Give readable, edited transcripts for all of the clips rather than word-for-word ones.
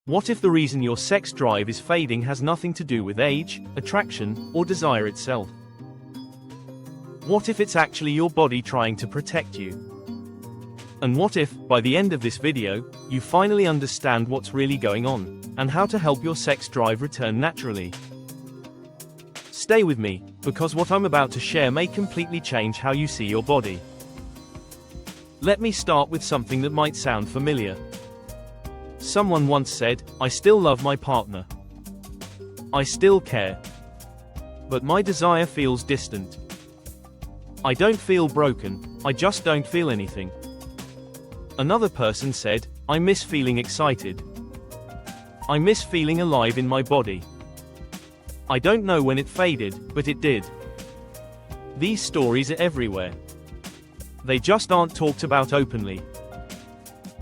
What if the reason your sex drive is fading has nothing to do with age, attraction, or desire itself? What if it's actually your body trying to protect you? And what if, by the end of this video, you finally understand what's really going on, and how to help your sex drive return naturally? Stay with me, because what I'm about to share may completely change how you see your body. Let me start with something that might sound familiar. Someone once said, "I still love my partner. I still care. But my desire feels distant. I don't feel broken, I just don't feel anything." Another person said, "I miss feeling excited. I miss feeling alive in my body. I don't know when it faded, but it did." These stories are everywhere. They just aren't talked about openly.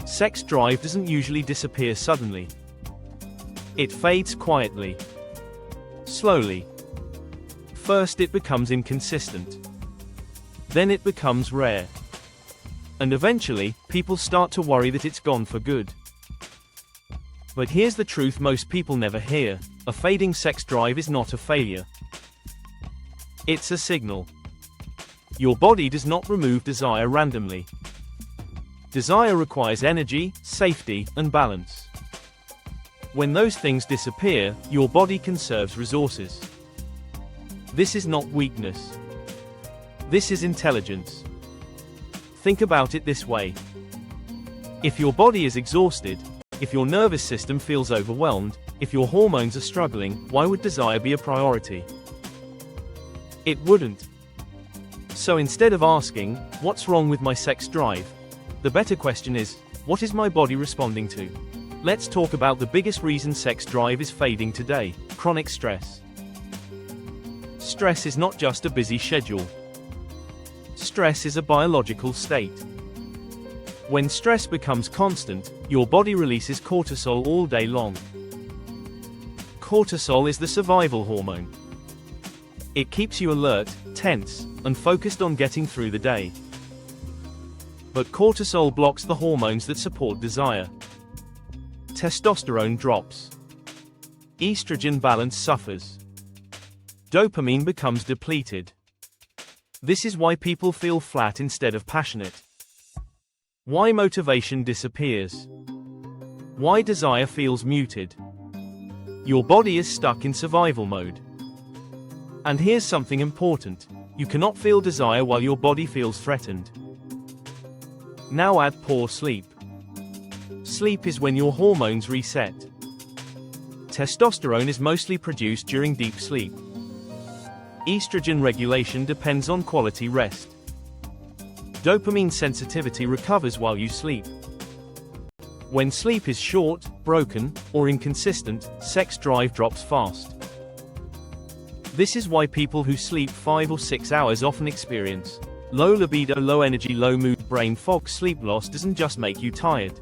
Sex drive doesn't usually disappear suddenly. It fades quietly. Slowly. First it becomes inconsistent. Then it becomes rare. And eventually, people start to worry that it's gone for good. But here's the truth most people never hear: a fading sex drive is not a failure. It's a signal. Your body does not remove desire randomly. Desire requires energy, safety, and balance. When those things disappear, your body conserves resources. This is not weakness. This is intelligence. Think about it this way. If your body is exhausted, if your nervous system feels overwhelmed, if your hormones are struggling, why would desire be a priority? It wouldn't. So instead of asking, "What's wrong with my sex drive?" the better question is, "What is my body responding to?" Let's talk about the biggest reason sex drive is fading today: chronic stress. Stress is not just a busy schedule. Stress is a biological state. When stress becomes constant, your body releases cortisol all day long. Cortisol is the survival hormone. It keeps you alert, tense, and focused on getting through the day. But cortisol blocks the hormones that support desire. Testosterone drops. Estrogen balance suffers. Dopamine becomes depleted. This is why people feel flat instead of passionate. Why motivation disappears. Why desire feels muted. Your body is stuck in survival mode. And here's something important: you cannot feel desire while your body feels threatened. Now add poor sleep. Sleep is when your hormones reset. Testosterone is mostly produced during deep sleep. Estrogen regulation depends on quality rest. Dopamine sensitivity recovers while you sleep. When sleep is short, broken, or inconsistent, sex drive drops fast. This is why people who sleep 5 or 6 hours often experience low libido, low energy, low mood, brain fog. Sleep loss doesn't just make you tired.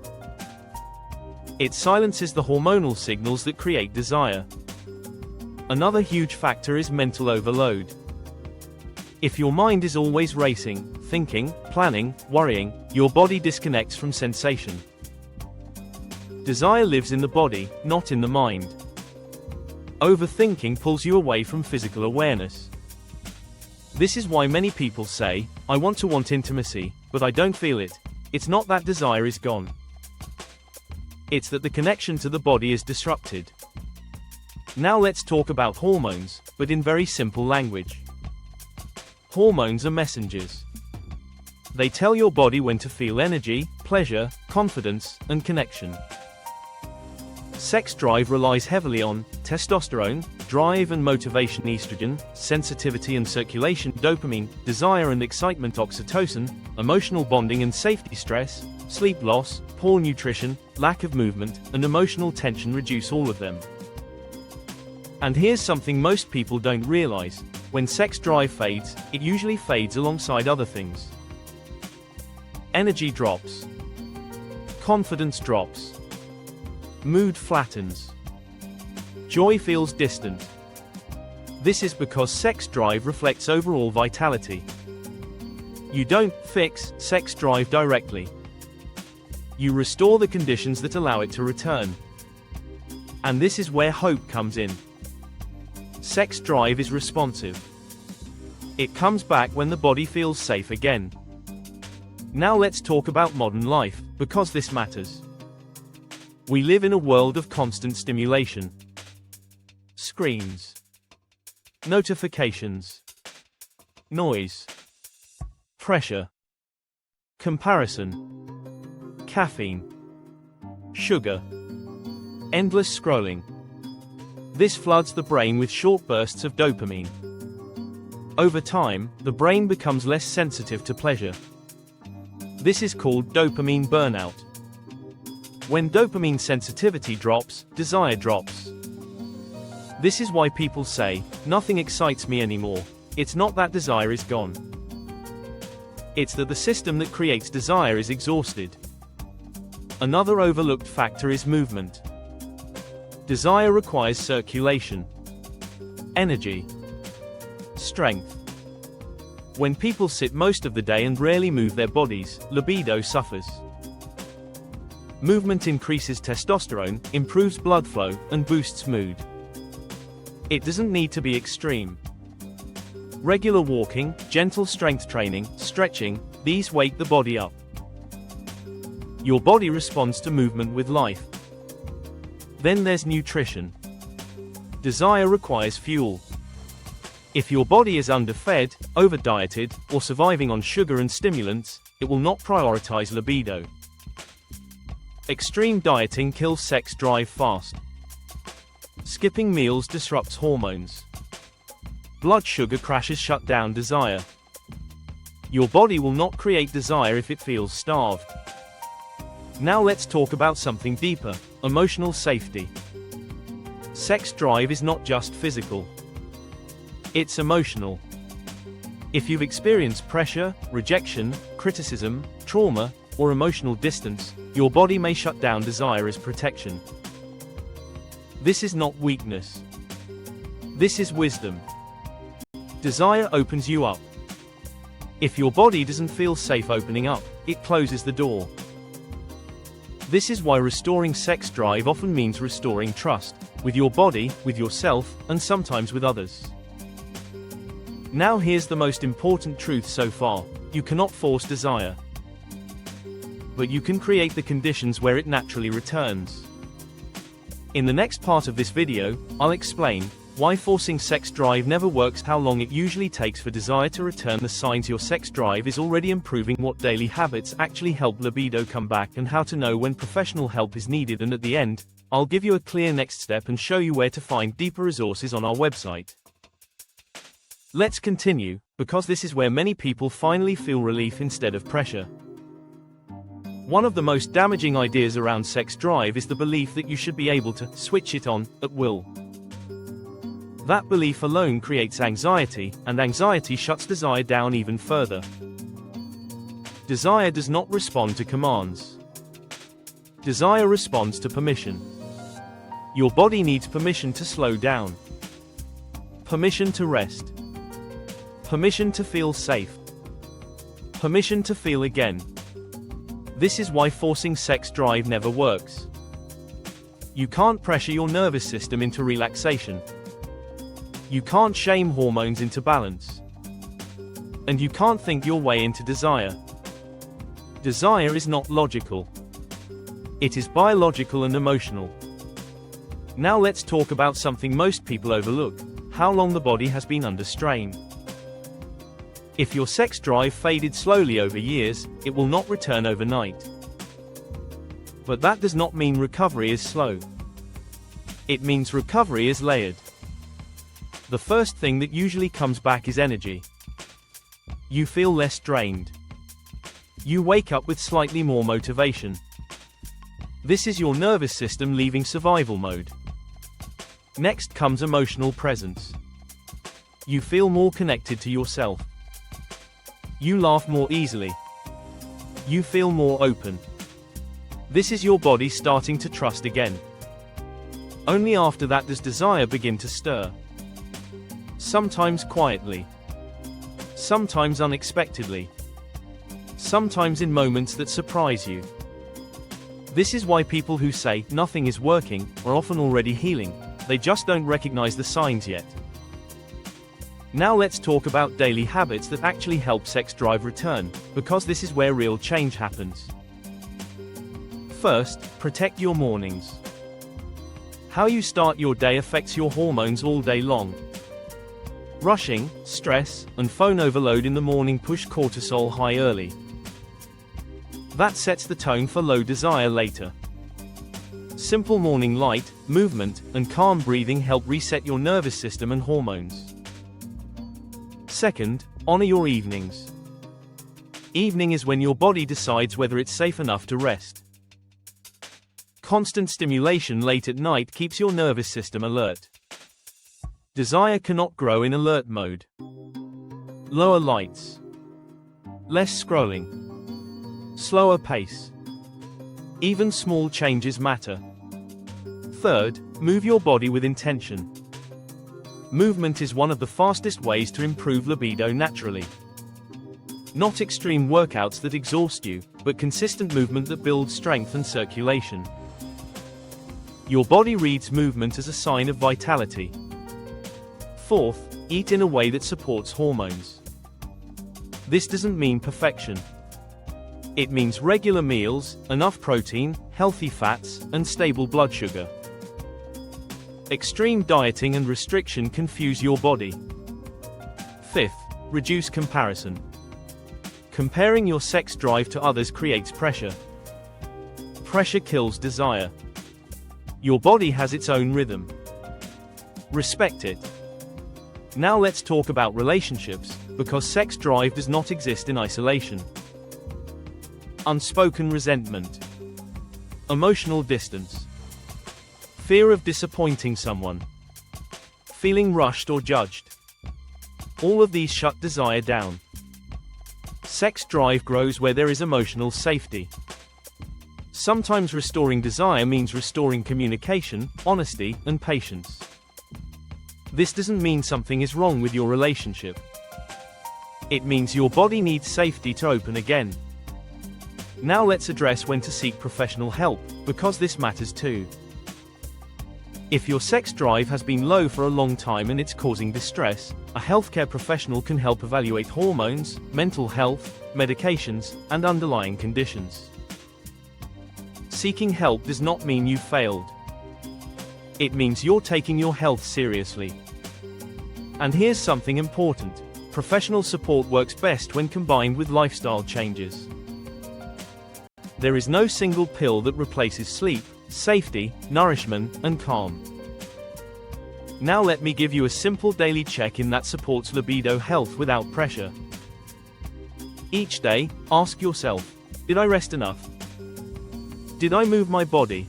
It silences the hormonal signals that create desire. Another huge factor is mental overload. If your mind is always racing, thinking, planning, worrying, your body disconnects from sensation. Desire lives in the body, not in the mind. Overthinking pulls you away from physical awareness. This is why many people say, "I want intimacy, but I don't feel it." It's not that desire is gone. It's that the connection to the body is disrupted. Now let's talk about hormones, but in very simple language. Hormones are messengers. They tell your body when to feel energy, pleasure, confidence, and connection. Sex drive relies heavily on testosterone, drive and motivation; estrogen, sensitivity and circulation; dopamine, desire and excitement; oxytocin, emotional bonding and safety; stress, sleep loss, poor nutrition, lack of movement, and emotional tension reduce all of them. And here's something most people don't realize: when sex drive fades, it usually fades alongside other things. Energy drops. Confidence drops. Mood flattens. Joy feels distant. This is because sex drive reflects overall vitality. You don't fix sex drive directly. You restore the conditions that allow it to return. And this is where hope comes in. Sex drive is responsive. It comes back when the body feels safe again. Now let's talk about modern life, because this matters. We live in a world of constant stimulation. Screens, notifications, noise, pressure, comparison, caffeine, sugar, endless scrolling. This floods the brain with short bursts of dopamine. Over time, the brain becomes less sensitive to pleasure. This is called dopamine burnout. When dopamine sensitivity drops, desire drops. This is why people say, "Nothing excites me anymore." It's not that desire is gone. It's that the system that creates desire is exhausted. Another overlooked factor is movement. Desire requires circulation, energy, strength. When people sit most of the day and rarely move their bodies, libido suffers. Movement increases testosterone, improves blood flow, and boosts mood. It doesn't need to be extreme. Regular walking, gentle strength training, stretching, these wake the body up. Your body responds to movement with life. Then there's nutrition. Desire requires fuel. If your body is underfed, over-dieted, or surviving on sugar and stimulants, it will not prioritize libido. Extreme dieting kills sex drive fast. Skipping meals disrupts hormones. Blood sugar crashes shut down desire. Your body will not create desire if it feels starved. Now let's talk about something deeper: emotional safety. Sex drive is not just physical. It's emotional. If you've experienced pressure, rejection, criticism, trauma, or emotional distance, your body may shut down desire as protection. This is not weakness. This is wisdom. Desire opens you up. If your body doesn't feel safe opening up, it closes the door. This is why restoring sex drive often means restoring trust, with your body, with yourself, and sometimes with others. Now here's the most important truth so far: you cannot force desire. But you can create the conditions where it naturally returns. In the next part of this video, I'll explain why forcing sex drive never works, how long it usually takes for desire to return, the signs your sex drive is already improving, what daily habits actually help libido come back, and how to know when professional help is needed. And at the end, I'll give you a clear next step and show you where to find deeper resources on our website. Let's continue, because this is where many people finally feel relief instead of pressure. One of the most damaging ideas around sex drive is the belief that you should be able to switch it on at will. That belief alone creates anxiety, and anxiety shuts desire down even further. Desire does not respond to commands. Desire responds to permission. Your body needs permission to slow down, permission to rest, permission to feel safe, permission to feel again. This is why forcing sex drive never works. You can't pressure your nervous system into relaxation. You can't shame hormones into balance. And you can't think your way into desire. Desire is not logical. It is biological and emotional. Now let's talk about something most people overlook: how long the body has been under strain. If your sex drive faded slowly over years, it will not return overnight. But that does not mean recovery is slow. It means recovery is layered. The first thing that usually comes back is energy. You feel less drained. You wake up with slightly more motivation. This is your nervous system leaving survival mode. Next comes emotional presence. You feel more connected to yourself. You laugh more easily. You feel more open. This is your body starting to trust again. Only after that does desire begin to stir. Sometimes quietly. Sometimes unexpectedly. Sometimes in moments that surprise you. This is why people who say nothing is working are often already healing. They just don't recognize the signs yet. Now let's talk about daily habits that actually help sex drive return, because this is where real change happens. First, protect your mornings. How you start your day affects your hormones all day long. Rushing, stress, and phone overload in the morning push cortisol high early. That sets the tone for low desire later. Simple morning light, movement, and calm breathing help reset your nervous system and hormones. Second, honor your evenings. Evening is when your body decides whether it's safe enough to rest. Constant stimulation late at night keeps your nervous system alert. Desire cannot grow in alert mode. Lower lights. Less scrolling. Slower pace. Even small changes matter. Third, move your body with intention. Movement is one of the fastest ways to improve libido naturally. Not extreme workouts that exhaust you, but consistent movement that builds strength and circulation. Your body reads movement as a sign of vitality. Fourth, eat in a way that supports hormones. This doesn't mean perfection. It means regular meals, enough protein, healthy fats, and stable blood sugar. Extreme dieting and restriction confuse your body. Fifth, reduce comparison. Comparing your sex drive to others creates pressure. Pressure kills desire. Your body has its own rhythm. Respect it. Now let's talk about relationships, because sex drive does not exist in isolation. Unspoken resentment. Emotional distance. Fear of disappointing someone. Feeling rushed or judged. All of these shut desire down. Sex drive grows where there is emotional safety. Sometimes restoring desire means restoring communication, honesty, and patience. This doesn't mean something is wrong with your relationship. It means your body needs safety to open again. Now let's address when to seek professional help, because this matters too. If your sex drive has been low for a long time and it's causing distress, a healthcare professional can help evaluate hormones, mental health, medications, and underlying conditions. Seeking help does not mean you failed. It means you're taking your health seriously. And here's something important. Professional support works best when combined with lifestyle changes. There is no single pill that replaces sleep, safety, nourishment, and calm. Now let me give you a simple daily check-in that supports libido health without pressure. Each day, ask yourself, did I rest enough? Did I move my body?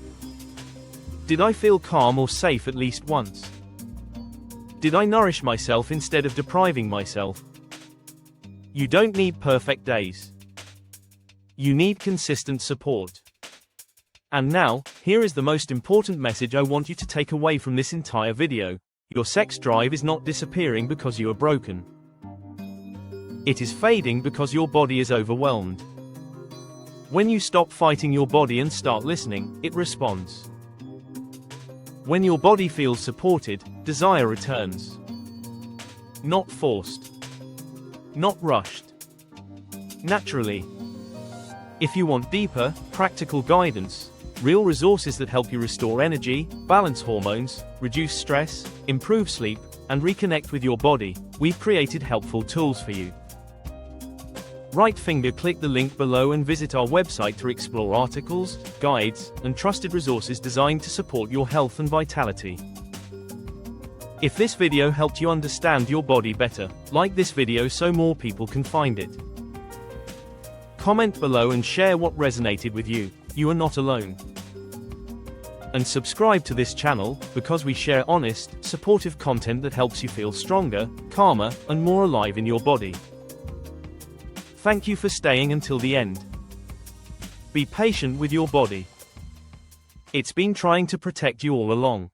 Did I feel calm or safe at least once? Did I nourish myself instead of depriving myself? You don't need perfect days. You need consistent support. And now, here is the most important message I want you to take away from this entire video. Your sex drive is not disappearing because you are broken. It is fading because your body is overwhelmed. When you stop fighting your body and start listening, it responds. When your body feels supported, desire returns. Not forced. Not rushed. Naturally. If you want deeper, practical guidance, real resources that help you restore energy, balance hormones, reduce stress, improve sleep, and reconnect with your body, we've created helpful tools for you. Right finger click the link below and visit our website to explore articles, guides, and trusted resources designed to support your health and vitality. If this video helped you understand your body better, like this video so more people can find it. Comment below and share what resonated with you. You are not alone. And subscribe to this channel, because we share honest, supportive content that helps you feel stronger, calmer, and more alive in your body. Thank you for staying until the end. Be patient with your body. It's been trying to protect you all along.